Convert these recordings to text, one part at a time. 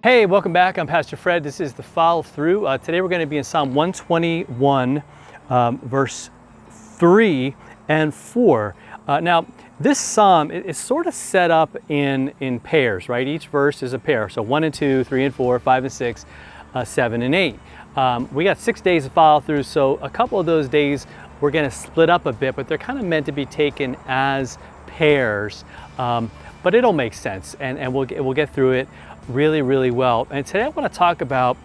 Hey, welcome back. I'm Pastor Fred. This is the Follow Through. Today we're going to be in Psalm 121, verse 3 and 4. Now, this psalm is sort of set up in pairs, right? Each verse is a pair. So 1 and 2, 3 and 4, 5 and 6, 7 and 8. We got 6 days of follow through, so a couple of those days we're going to split up a bit, but they're kind of meant to be taken as pairs. But it'll make sense, and we'll get through it really well. And today I want to talk about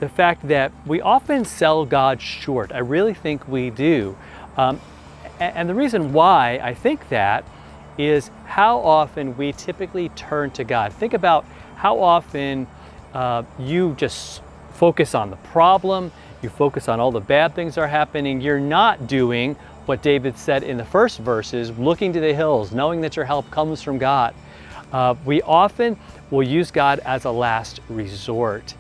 the fact that we often sell God short. I really think we do. And the reason why I think that is how often we typically turn to God. Think about how often you just focus on the problem, you focus on all the bad things that are happening. You're not doing what David said in the first verses, looking to the hills, knowing that your help comes from God. We often will use God as a last resort.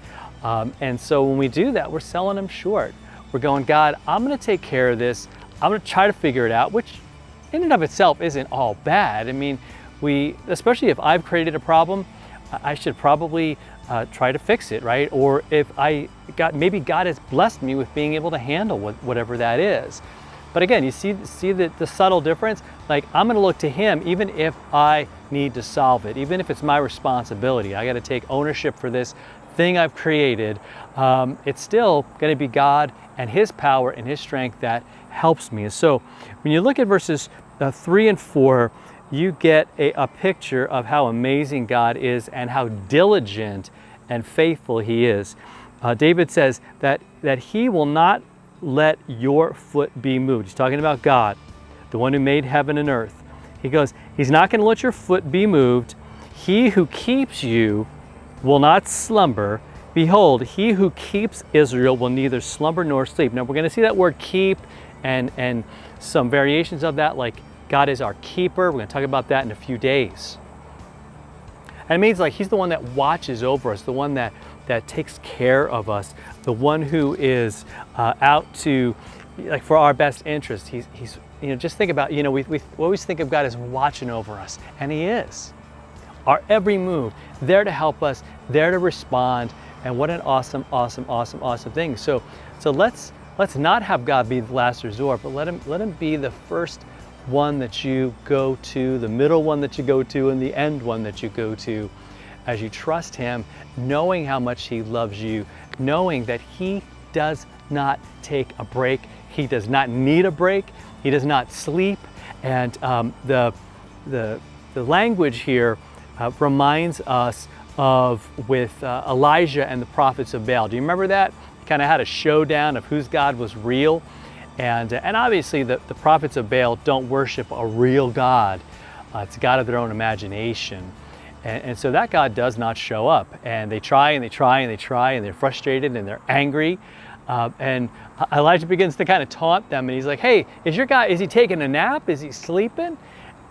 And so when we do that, we're selling him short. We're going, God, I'm going to take care of this. I'm going to try to figure it out, which in and of itself isn't all bad. I mean, especially if I've created a problem, I should probably try to fix it, right? Or if maybe God has blessed me with being able to handle whatever that is. But again, you see the subtle difference? Like, I'm going to look to him even if I need to solve it, even if it's my responsibility. I got to take ownership for this thing I've created. It's still going to be God and his power and his strength that helps me. And so when you look at verses 3 and 4, you get a picture of how amazing God is and how diligent and faithful he is. David says that he will not let your foot be moved. He's talking about God, the one who made heaven and earth. He goes, he's not going to let your foot be moved. He who keeps you will not slumber. Behold, he who keeps Israel will neither slumber nor sleep. Now we're going to see that word keep and some variations of that, like God is our keeper. We're going to talk about that in a few days. And it means like he's the one that watches over us, the one that takes care of us, the one who is out to, like, for our best interest. He's just think about, we always think of God as watching over us, and he is. Our every move, there to help us, there to respond, and what an awesome thing. So let's not have God be the last resort, but let him be the first one that you go to, the middle one that you go to, and the end one that you go to, as you trust him, knowing how much he loves you, knowing that he does not take a break. He does not need a break. He does not sleep. And the language here reminds us with Elijah and the prophets of Baal. Do you remember that? Kind of had a showdown of whose God was real. And obviously the prophets of Baal don't worship a real God. It's a God of their own imagination. And so that God does not show up. And they try and they try and they try, and they're frustrated and they're angry. And Elijah begins to kind of taunt them, and he's like, hey, is your guy, is he taking a nap? Is he sleeping?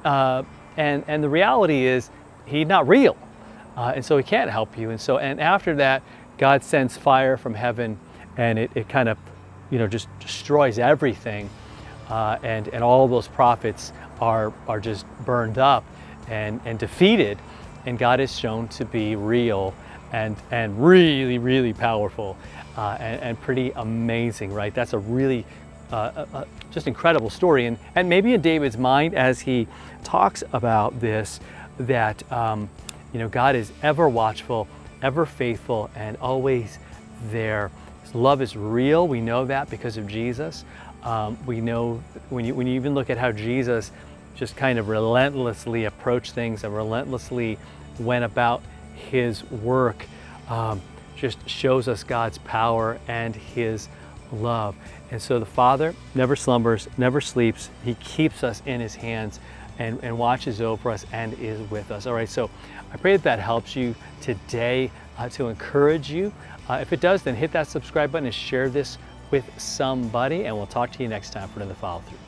And the reality is he's not real. And so he can't help you. And after that, God sends fire from heaven, and it kind of, just destroys everything. And all those prophets are just burned up and defeated. And God is shown to be real and really powerful and pretty amazing, right? That's a really just incredible story. And maybe in David's mind, as he talks about this, that God is ever watchful, ever faithful, and always there. His love is real. We know that because of Jesus. We know when you even look at how Jesus just kind of relentlessly approached things and relentlessly went about his work, just shows us God's power and his love. And so the Father never slumbers, never sleeps. He keeps us in his hands and watches over us and is with us. All right, so I pray that helps you today, to encourage you. If it does, then hit that subscribe button and share this with somebody, and we'll talk to you next time for another follow through.